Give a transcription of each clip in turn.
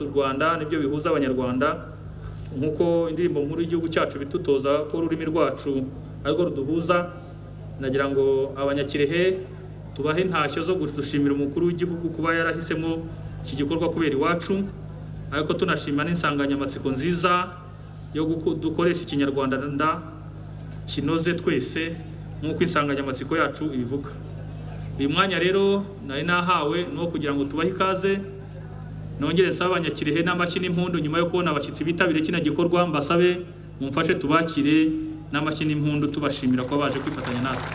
u Rwanda nibyo bihuza abanyarwanda nkuko indirimbo nkuru y'igihugu cyacu bitutoza ko ururimi rwacu ariko ruduhuza. Nagira ngo abanyakirehe tubahe ntashyo zo gushimira umukuru w'igihugu kuba yarahisemo iki gikorwa kubera iwacu, ariko tunashima n'insanganyamatsiko nziza yo dukoresha ikinyarwanda kinoze twese nkuko insanganyamatsiko yacu ibivuga. Uyu mwanya rero nari nahawe no kugira ngo tubahe ikaze, nongere nsaba abanyakirehe n'amashyi n'impundu nyuma yo kubona abashyitsi bitabire kino gikorwa, mbasabe mumfashe tubakire n'amashyi n'impundu tubashimira ko baje kwifatanya natwe.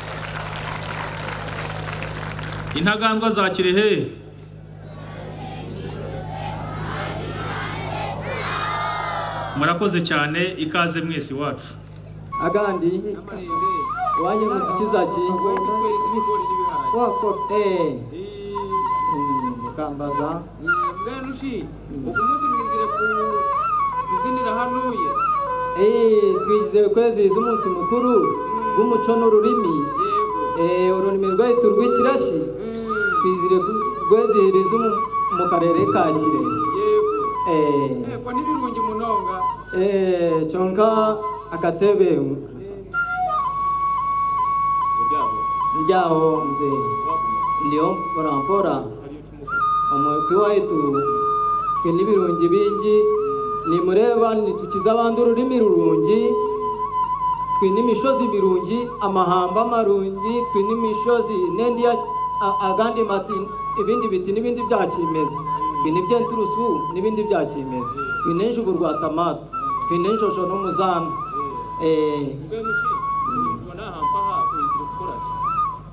Intagandwa za Kirehe, murakoze cyane, ikaze mwese iwacu. Agandi wanye muzikizaki mukambaza mwenushi umunsi mwizire ku izinira hanuye twizeye kwezihiza umunsi mukuru w'umuco n'ururimi, ururimi rwaitu rw'ikirashi twizire kwezihiriza mu karere ka Kirehe. Yego n'ibirungi munonga chonka akatebe ryaho mzee ndio mpora umwekwi waitu twe n'ibirungi bingi nimureba nitukiza abandi ururimi rurungi, twe n'imishozi birungi amahamba marungi, twe n'imishozi nendi agandi mati ibindi biti n'ibindi byakimeza, twe n'ibyenturusu n'ibindi byakimeza, twe n'enjugu rwa tamato, twe n'enjosho no muzana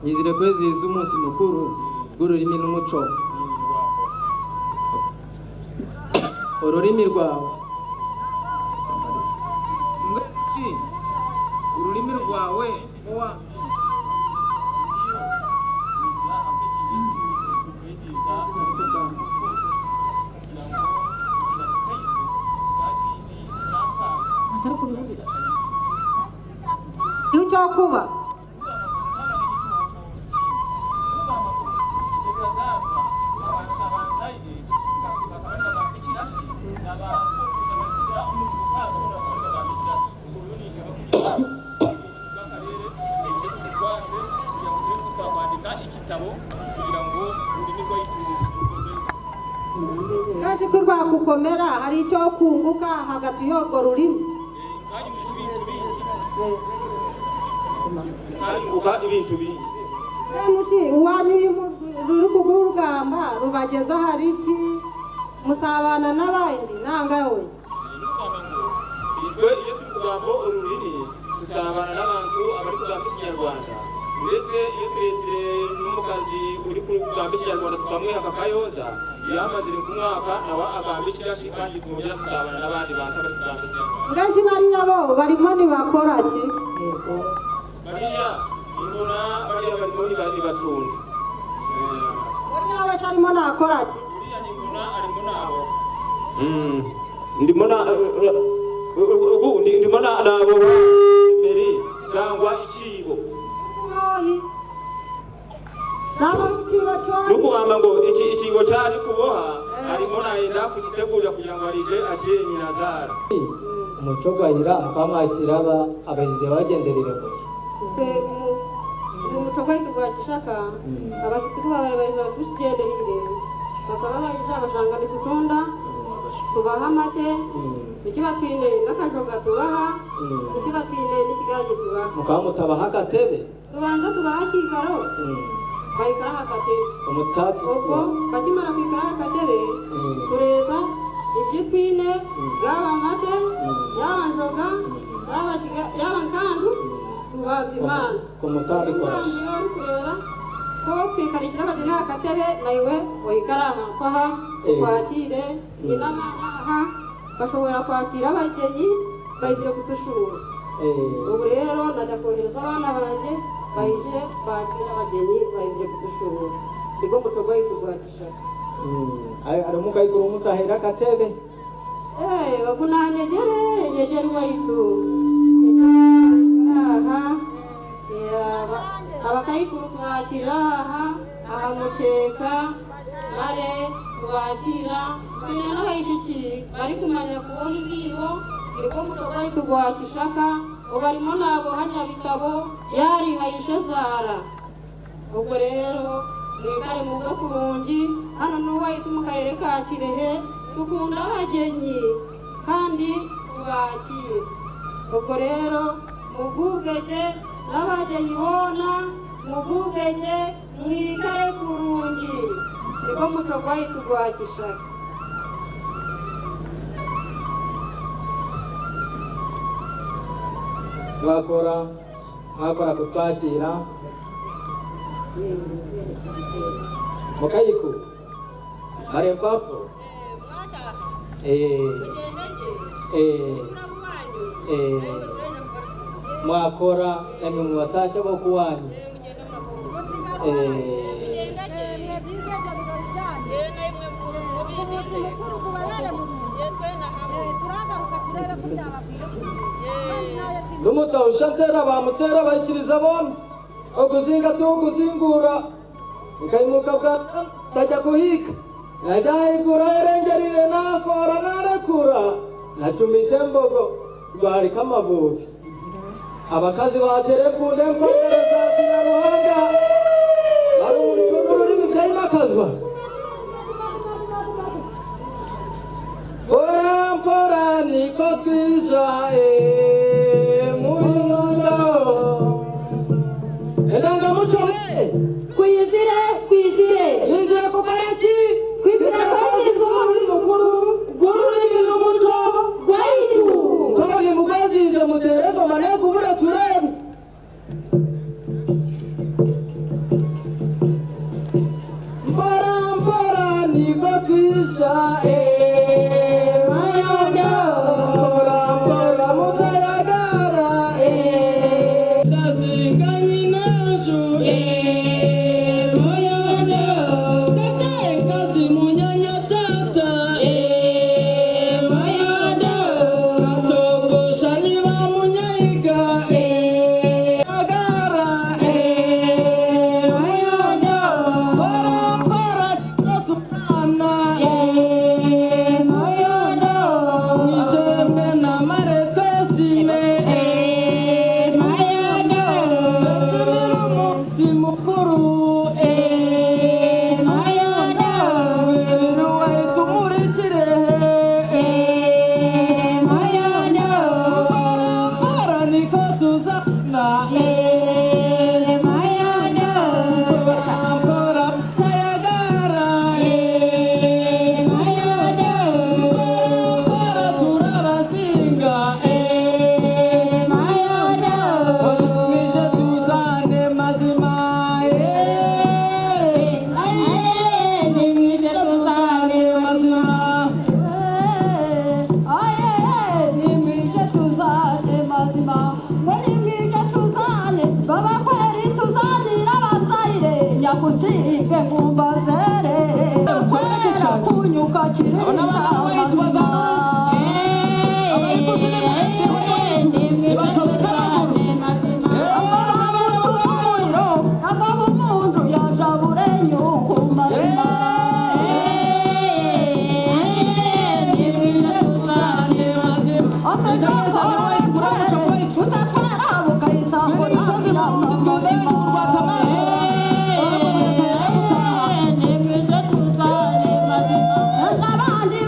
yizire kwezihiza umunsi mukuru w'ururimi n'umuco. Ururimi rwawe mwenushi ururimi rwawe muwa icyo kuba kaje kurwa kukomera hari icyo kunguka hagati y'urwo rurimi ibintu bingi mushi uwanyu ruri kugurugamba rubageza hari iki musabana n'abandi nangawe iyo turi kugamba ururimi tusabana n'abantu abari kugamba ikinyarwanda, ndetse iyo twese n'umukazi uri kugamba ikinyarwanda tukamwiha akayoza iyo amaze ku mwaka nawe agamba ikirashi kandi tumujya tusabana n'abandi bantu bari kugamba ikinyarwanda. ngaje bari nabo barimo ntibakora ki bariya imbona bariya barimo ntibasunda bari nabo barimo nakora ki uriya ni imbona arimo nabo ndimo nabo mbere cyangwa ikibo nukuhamba ngo ikigo cyari kuboha arimo nayenda kukitegurira kugira ngo arije ashyire nyinazara umuco gwahira kwamwakira abajize bagenderera kuki umuco gwahita bwakishaka abashyitsi bari bakugenderire bakaba baje abashanga n'itunda tubaha amate ikibatwine n'akajoga tubaha ikibatwine n'ikigage tubaha mukaba mutabaha agatebe tubanza tubaha kikaro bayikaraho agatebe umutatu ubwo bakimara kwikaraho agatebe tureza ibyitwine yaba amate yaba njoga yaba nkandu tubaza imana ku mutandi kwaje uri kureba ko kwikarikira bagena agatebe nawe wayikaraha kwaha kwakire inama aha bashobora kwakira abageni bayizire kudushura. Ubu rero najya kohereza abana banjye bayije bakira abageni bayizire kudushura nibwo muco gwahita gwakishaka ari mukayikuru mutahera agatebe bakunanyegere nyegere waitu aha abakayikuru kwakira aha muceka mare kubakira banyina n'abayishiki bari kumanya kuboha ibibo niko muco gwaitu gwa Kishaka ubarimo nabo hanyabitabo yari hayishe Zara. Ubwo rero mwekare muge kurungi hano n'uwaitu mu karere ka Kirehe dukunda abagenyi kandi tubakire. Ubwo rero mugubwege n'abagenyi bona mugubwege mwikare kurungi niko muco gwaitu gwa Kishaka. mwakora kutwakira mukayiku marempapo mwakora emwe mubatasha bo kuwanyu n'umutwe ushantera bamutera bayikiriza bona okuzinga tukuzingura ukayimuka bwaca tajya kuhika najya igura erengerire nafora narekura natumite mbogo rwarika amavubi abakazi batere kunde mpongereza zinaruhanga bari mu bicundo ururimi byayimakazwa mpora mpora niko twisha Kwizire yizire kukareki kwizire kwizire mukuru gururi n'umuco gwaitu kandi mukazize mutereko mane kubura turebe mpora niko twisha mayondo mpora mutayagara zasinganye nasho Abandi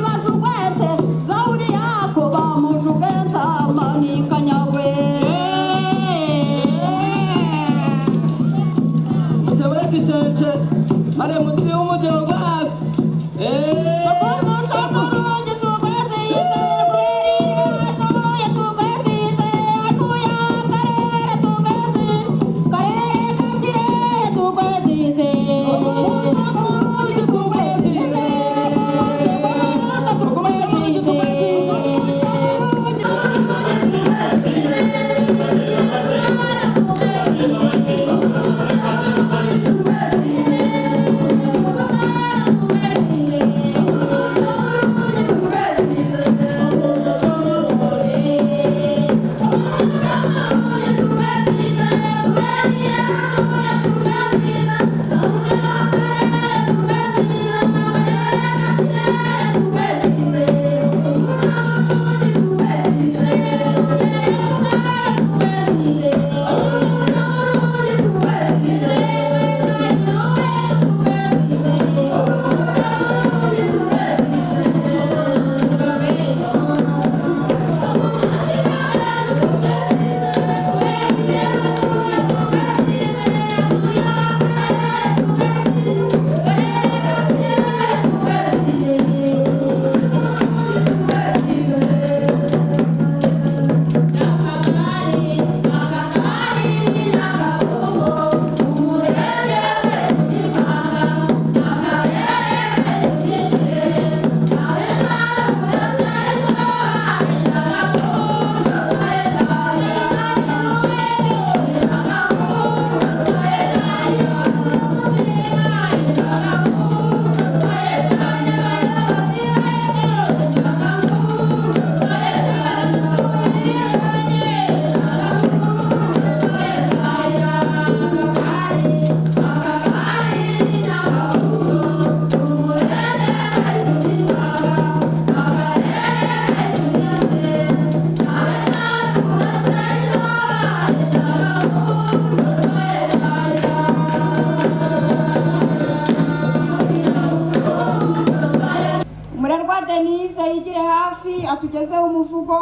Denise yigire hafi atugezeho umuvugo.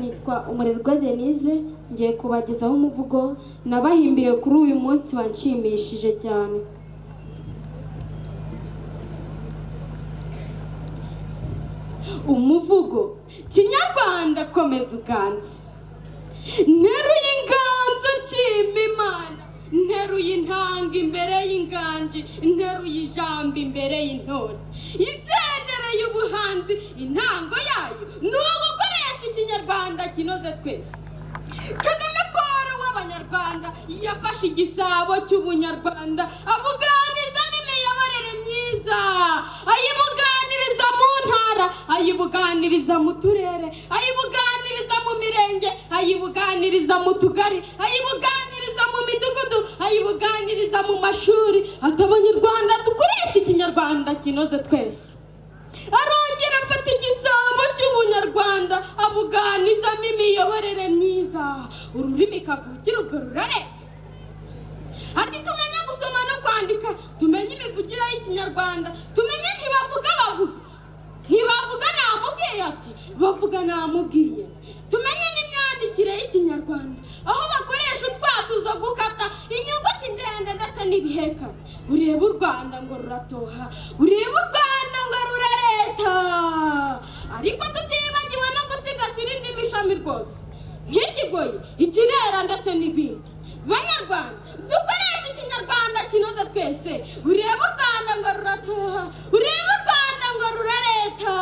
Nitwa Umurerwa Denise, ngiye kubagezaho umuvugo nabahimbiye kuri uyu munsi wanshimishije cyane. Umuvugo Kinyarwanda komeza uganze. Nteruye inganzo nshima Imana, nteruye intanga imbere y'inganji, nteruye ijambo imbere y'intore. Isendere y'ubuhanzi intango yayo ni ugukoresha Ikinyarwanda kinoze twese. Kagame Paul w'Abanyarwanda yafashe igisabo cy'ubunyarwanda abuganizamo imiyoborere myiza, ayibuganiriza mu ntara, ayibuganiriza mu turere, ayibuganiriza mu mirenge, ayibuganiriza mu tugari, ayibuganiriza mu midugudu, ayibuganiriza mu mashuri. Ati Abanyarwanda dukoresha Ikinyarwanda kinoze twese. Arongera afata igisabo cy'ubunyarwanda abuganizamo imiyoborere myiza, ururimi kavukire ubwo rurareka. Ati tumenye gusoma no kwandika, tumenye imivugire y'Ikinyarwanda, tumenye ntibavuga bavuga, ntibavuga namubwiye, ati bavuga namubwiye. Tumenye n'imyandikire y'Ikinyarwanda, aho bakoresha utwatuzo gukata inyuguti ndende ndetse n'ibihekane. Ureba u Rwanda ngo ruratoha, ureba u Rwanda ngo rurareta, ariko tutibagiwe no gusigasira indimi ishami rwose nk'ikigoyi, ikirera ndetse n'ibindi. Banyarwanda dukoresha Ikinyarwanda kinoze twese. Ureba u Rwanda ngo ruratoha, ureba u Rwanda ngo rurareta.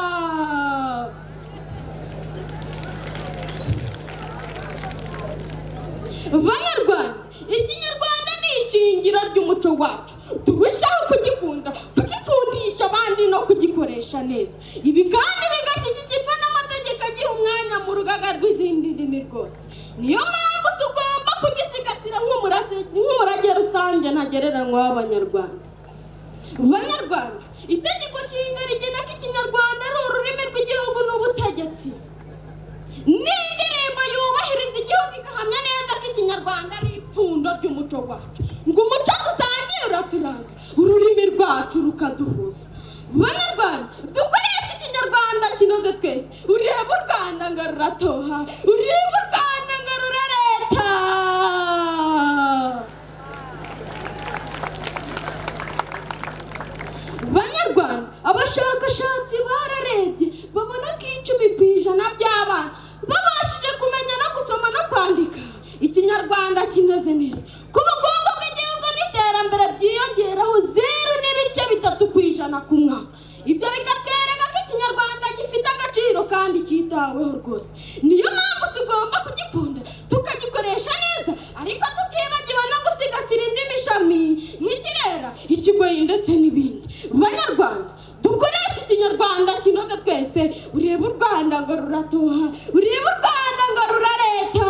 Banyarwanda Ikinyarwanda ni ishingiro ry'umuco wacu, turushaho kugikunda, kugikundisha abandi no kugikoresha neza. Ibi kandi bigashyigikirwa n'amategeko agiha umwanya mu rugaga rw'izindi ndimi rwose. Niyo mpamvu tugomba kugisigasira nk'umurage rusange ntagereranywa w'Abanyarwanda. Banyarwanda itegeko nshinga rigena ko Ikinyarwanda ari ururimi rw'igihugu n'ubutegetsi. N'indirimbo yubahiriza igihugu igahamya neza ko Ikinyarwanda ari ipfundo ry'umuco wacu, ngo umuco dusangiye uraturanga, ururimi rwacu rukaduhuza. Banyarwanda dukoresha Ikinyarwanda kinoze twese. Ureba u Rwanda ngo ruratoha, ureba u Rwanda ngo rurareta. Banyarwanda abashakashatsi bararebye babona ko 10% by'abana babashije kumenya no gusoma no kwandika Ikinyarwanda kinoze neza. Ku bukungu bw'igihugu n'iterambere byiyongeraho 0.3% ku mwaka. Ibyo bikatwereka ko Ikinyarwanda gifite agaciro kandi cyitaweho rwose. Niyo mpamvu tugomba kugikunda tukagikoresha neza, ariko tutibagiwe no gusigasira indimi ishami nk'ikirera, ikigoyi ndetse n'ibindi. Banyarwanda dukoresha Ikinyarwanda kinoze twese. Ureba u Rwanda ngo ruratoha, ureba u Rwanda ngo rurareta.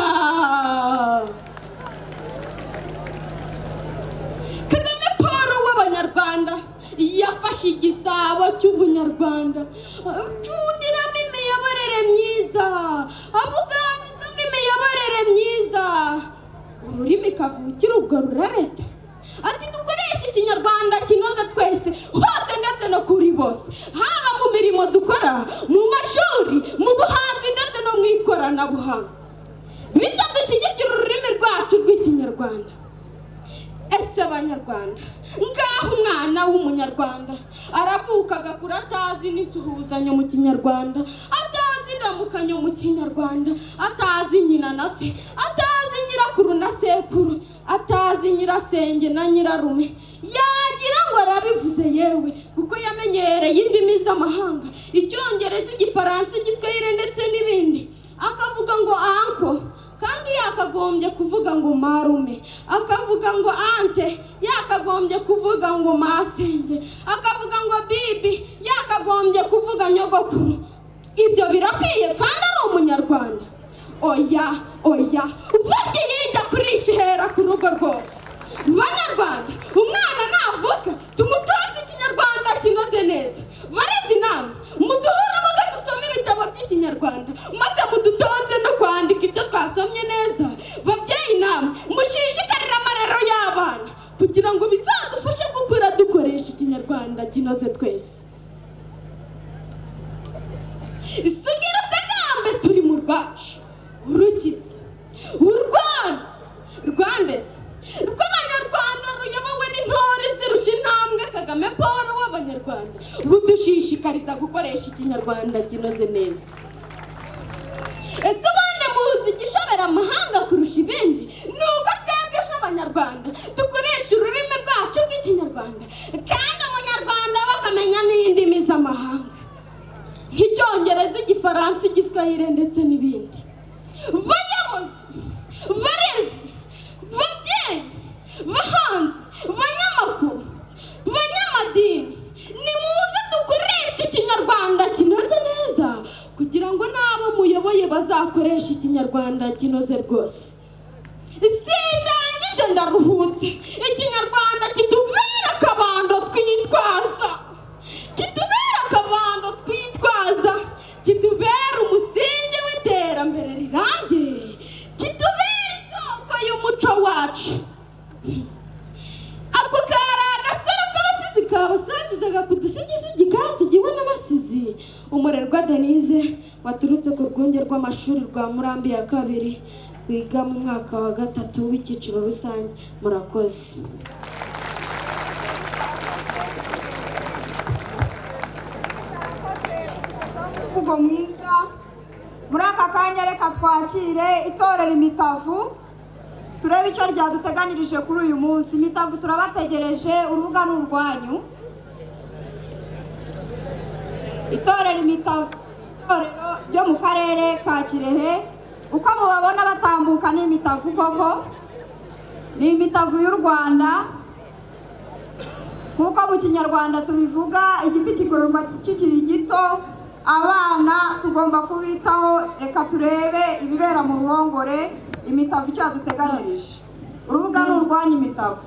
Kagame Paul w'Abanyarwanda yafashe igisabo cy'ubunyarwanda acundiramo imiyoborere myiza, abuganizamo imiyoborere myiza, ururimi kavukire ubwo rurareta. Ati dukoresha Ikinyarwanda kinoze twese hose ndetse no kuri bose, haba mu mirimo dukora, mu mashuri, mu buhanzi ndetse no mu ikoranabuhanga, bityo dushyigikira ururimi rwacu rw'Ikinyarwanda. Ese Banyarwanda, ngaho umwana w'Umunyarwanda aravuka agakura atazi n'insuhuzanyo mu Kinyarwanda, atazi indamukanyo mu Kinyarwanda, atazi nyina na se, atazi nyirakuru na sekuru, atazi nyirasenge na nyirarume. Yagira ngo arabivuze yewe kuko yamenyereye indimi z'amahanga, Icyongereza, Igifaransa, Igiswahili ndetse n'ibindi. Akavuga ngo anko kandi yakagombye kuvuga ngo marume, akavuga ngo ante yakagombye kuvuga ngo masenge, akavuga ngo bibi yakagombye kuvuga nyogokuru. Ibyo birakwiye kandi ari Umunyarwanda? Oya, oya, uvuga yijya kurishihera ku rugo rwose. Banyarwanda umwana navuka tumutoze Ikinyarwanda kinoze neza. Barezi namwe muduhura mugadusoma ibitabo by'Ikinyarwanda maze mudutoze no kwandika ibyo twasomye neza. Babyeyi namwe mushishikarira amarero y'abana kugira ngo bizadufashe gukura dukoresha Ikinyarwanda kinoze twese. sugira usegambe turi mu rwacu urugize rwandese rw'abanyarwanda ruyobowe n'intore zirusha intambwe Kagame Paul w'abanyarwanda budushishikariza gukoresha ikinyarwanda kinoze neza. Ese ubundi muzi igishobora amahanga kurusha ibindi ni uko twebwe nk'abanyarwanda dukoresha ururimi rwacu rw'ikinyarwanda kandi umunyarwanda bakamenya n'indimi z'amahanga nk'icyongereza, igifaransa, igiswahili ndetse n'ibindi. Bayobozi, barezi, babyeyi, bahanzi, banyamakuru, banyamadini, nimuze dukoreshe ikinyarwanda kinoze neza kugira ngo n'abo muyoboye bazakoresha ikinyarwanda kinoze rwose. Sindangije ndaruhutse, ikinyarwanda kitubera akabando twitwaza, kitubera umusingi w'iterambere rirambye, kitubera isoko y'umuco wacu. Ako kari agasaro k'abasizi kabasangizaga ku dusigisigi kasigiwe n'abasizi. Umurerwa Denise waturutse ku rwunge rw'amashuri rwa Murambi ya kabiri wiga mu mwaka wa 3 w'icyiciro rusange. Murakoze. Ugo mwiza muri aka kanya reka twakire itorero Imitavu turebe icyo ryaduteganirije kuri uyu munsi. Imitavu turabategereje, urubuga ni urwanyu. Itorero Imitavu, itorero ryo mu karere ka Kirehe, uko mubabona batambuka ni Imitavu koko, ni Imitavu y'u Rwanda. Nk'uko mu kinyarwanda tubivuga, igiti kigororwa kikiri gito, abana tugomba kubitaho. Reka turebe ibibera mu ruhongore. Imitavu icyo yaduteganirije, urubuga ni urwanyu. Imitavu.